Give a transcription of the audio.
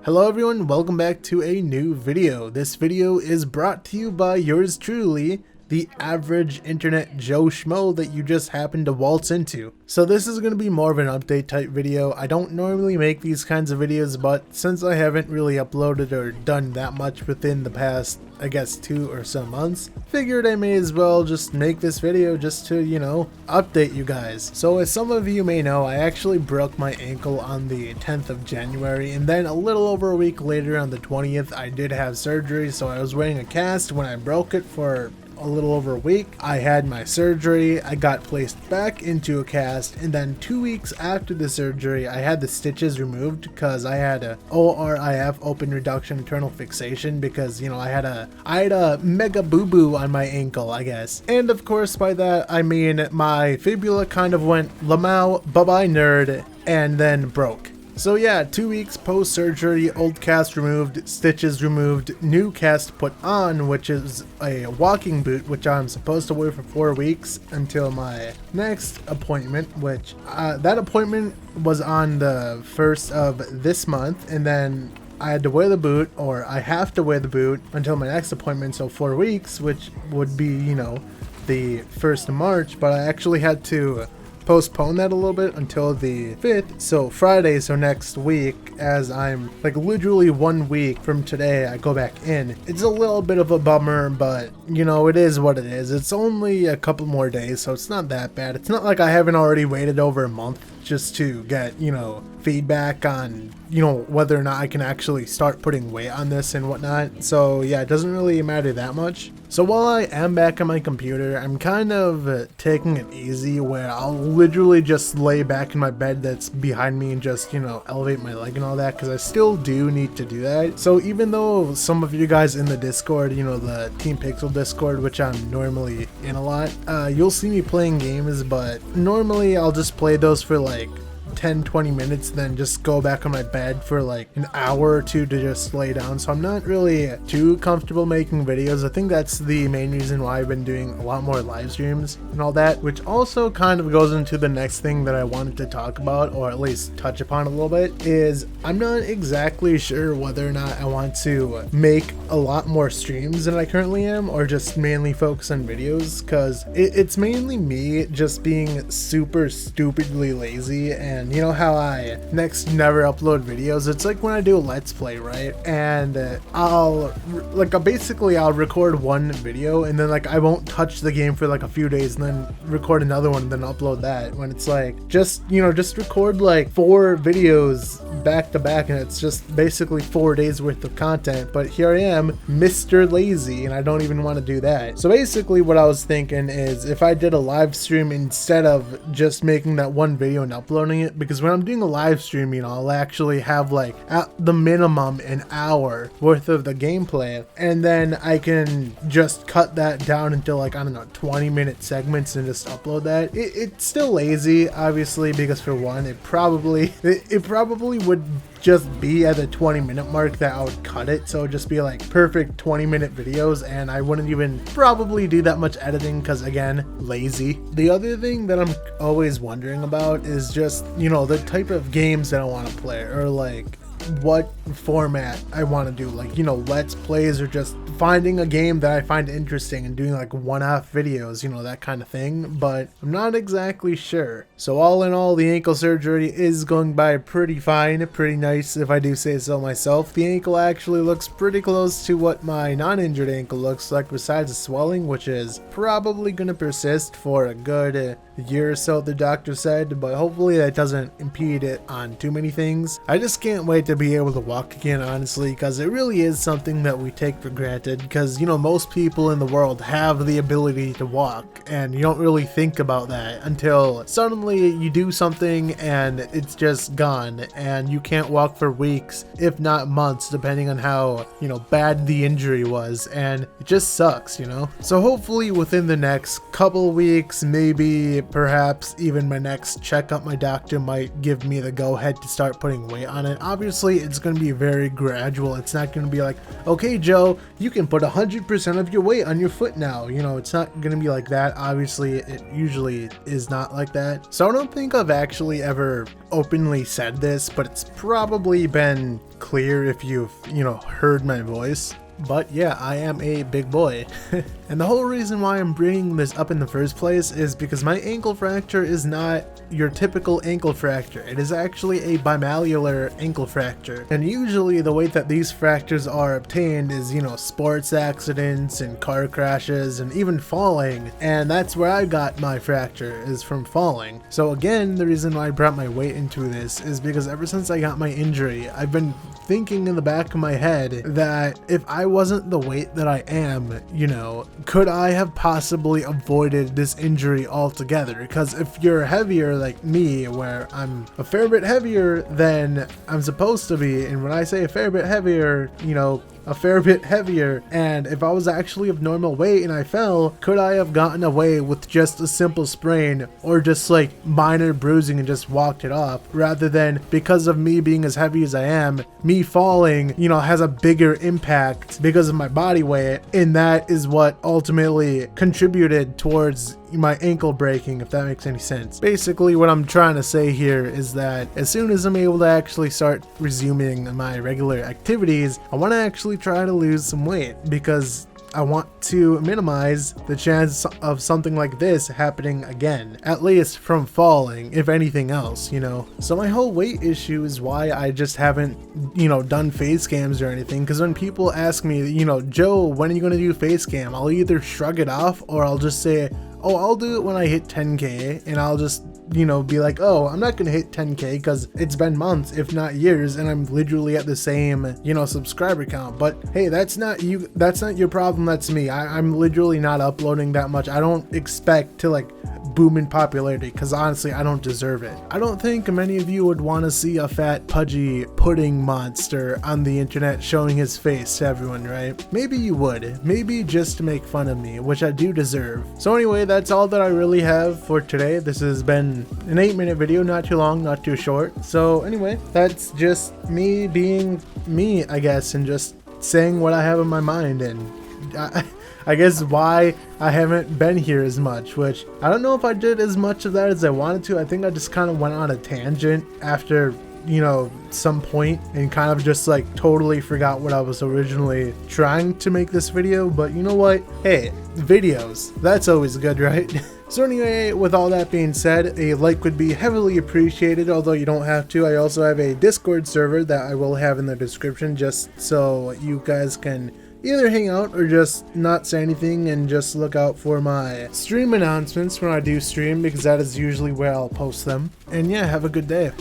Hello everyone, welcome back to a new video. This video is brought to you by yours truly, the average internet Joe Schmo that you just happened to waltz into. So this is going to be more of an update type video. I don't normally make these kinds of videos, but since I haven't really uploaded or done that much within the past, I guess 2 or so months, figured I may as well just make this video just to, update you guys. So as some of you may know, I actually broke my ankle on the 10th of January, and then a little over a week later on the 20th, I did have surgery. So I was wearing a cast when I broke it for a little over a week. I had my surgery, I got placed back into a cast, and then 2 weeks after the surgery I had the stitches removed because I had a ORIF, open reduction internal fixation, because I had a mega boo-boo on my ankle, I guess. And of course by that I mean my fibula kind of went lamau, bye-bye nerd, and then broke. So yeah, 2 weeks post surgery, old cast removed, stitches removed, new cast put on, which is a walking boot, which I'm supposed to wear for 4 weeks until my next appointment, which that appointment was on the 1st of this month, and then I had to wear the boot, or I have to wear the boot until my next appointment, so 4 weeks, which would be, the 1st of March, but I actually had to postpone that a little bit until the 5th, so Friday, so next week, as I'm like literally 1 week from today I go back in. It's a little bit of a bummer, but it is what it is. It's only a couple more days, so it's not that bad. It's not like I haven't already waited over a month just to get feedback on whether or not I can actually start putting weight on this and whatnot. So yeah, it doesn't really matter that much. So while I am back on my computer, I'm kind of taking it easy, where I'll literally just lay back in my bed that's behind me and just elevate my leg and all that, because I still do need to do that. So even though some of you guys in the Discord, the Team Pixel Discord, which I'm normally in a lot, you'll see me playing games, but normally I'll just play those for like 10-20 minutes, then just go back on my bed for like an hour or two to just lay down. So I'm not really too comfortable making videos. I think that's the main reason why I've been doing a lot more live streams and all that, which also kind of goes into the next thing that I wanted to talk about, or at least touch upon a little bit, is I'm not exactly sure whether or not I want to make a lot more streams than I currently am, or just mainly focus on videos, because it's mainly me just being super stupidly lazy. And you know how I never upload videos? It's like when I do a let's play, right? And I'll record one video, and then I won't touch the game for like a few days, and then record another one and then upload that, when it's like just record like 4 videos back to back, and it's just basically 4 days worth of content. But here I am, Mr. Lazy, and I don't even want to do that. So basically what I was thinking is, if I did a live stream instead of just making that one video and uploading it, because when I'm doing a live stream, I'll actually have like at the minimum an hour worth of the gameplay, and then I can just cut that down into like, I don't know, 20-minute segments and just upload that. It's still lazy, obviously, because for one, it probably would just be at the 20-minute mark that I would cut it, so it'd just be like perfect 20-minute videos, and I wouldn't even probably do that much editing, because again, lazy. The other thing that I'm always wondering about is just the type of games that I want to play, or like what format I want to do, like let's plays, or just finding a game that I find interesting and doing like one-off videos, that kind of thing. But I'm not exactly sure. So all in all, the ankle surgery is going by pretty fine, pretty nice if I do say so myself. The ankle actually looks pretty close to what my non-injured ankle looks like, besides the swelling, which is probably going to persist for a good year or so, the doctor said, but hopefully that doesn't impede it on too many things. I just can't wait to be able to walk again, honestly, because it really is something that we take for granted, because most people in the world have the ability to walk, and you don't really think about that until suddenly you do something and it's just gone, and you can't walk for weeks, if not months, depending on how bad the injury was, and it just sucks. So hopefully within the next couple weeks, maybe perhaps even my next checkup, my doctor might give me the go ahead to start putting weight on it. Obviously it's going to be very gradual. It's not going to be like, okay, Joe, you can put 100% of your weight on your foot now. You know, it's not going to be like that. Obviously, it usually is not like that. So I don't think I've actually ever openly said this, but it's probably been clear if you've, heard my voice. But yeah, I am a big boy. And the whole reason why I'm bringing this up in the first place is because my ankle fracture is not your typical ankle fracture. It is actually a bimalleolar ankle fracture. And usually the way that these fractures are obtained is, sports accidents and car crashes and even falling. And that's where I got my fracture, is from falling. So again, the reason why I brought my weight into this is because ever since I got my injury, I've been thinking in the back of my head that if I wasn't the weight that I am, could I have possibly avoided this injury altogether? Because if you're heavier like me, where I'm a fair bit heavier than I'm supposed to be, and when I say a fair bit heavier, a fair bit heavier, and if I was actually of normal weight and I fell, could I have gotten away with just a simple sprain or just like minor bruising and just walked it off, rather than because of me being as heavy as I am, me falling, has a bigger impact because of my body weight, and that is what ultimately contributed towards my ankle breaking, if that makes any sense. Basically what I'm trying to say here is that as soon as I'm able to actually start resuming my regular activities, I want to actually try to lose some weight, because I want to minimize the chance of something like this happening again, at least from falling, if anything else, So my whole weight issue is why I just haven't, done face cams or anything, because when people ask me, Joe, when are you going to do face cam? I'll either shrug it off or I'll just say, oh, I'll do it when I hit 10K, and I'll just, be like, oh, I'm not gonna hit 10K because it's been months, if not years, and I'm literally at the same, subscriber count. But hey, that's not your problem, that's me. I'm literally not uploading that much. I don't expect to like boom in popularity, because honestly, I don't deserve it. I don't think many of you would want to see a fat, pudgy pudding monster on the internet showing his face to everyone, right? Maybe you would, maybe just to make fun of me, which I do deserve. So anyway, that's all that I really have for today. This has been an 8-minute video, not too long, not too short. So anyway, that's just me being me, I guess, and just saying what I have in my mind, and I guess why I haven't been here as much, which I don't know if I did as much of that as I wanted to. I think I just kind of went on a tangent after, some point, and kind of just like totally forgot what I was originally trying to make this video. But you know what? Hey, videos, that's always good, right? So anyway, with all that being said, a like would be heavily appreciated, although you don't have to. I also have a Discord server that I will have in the description, just so you guys can either hang out or just not say anything and just look out for my stream announcements when I do stream, because that is usually where I'll post them. And yeah, have a good day.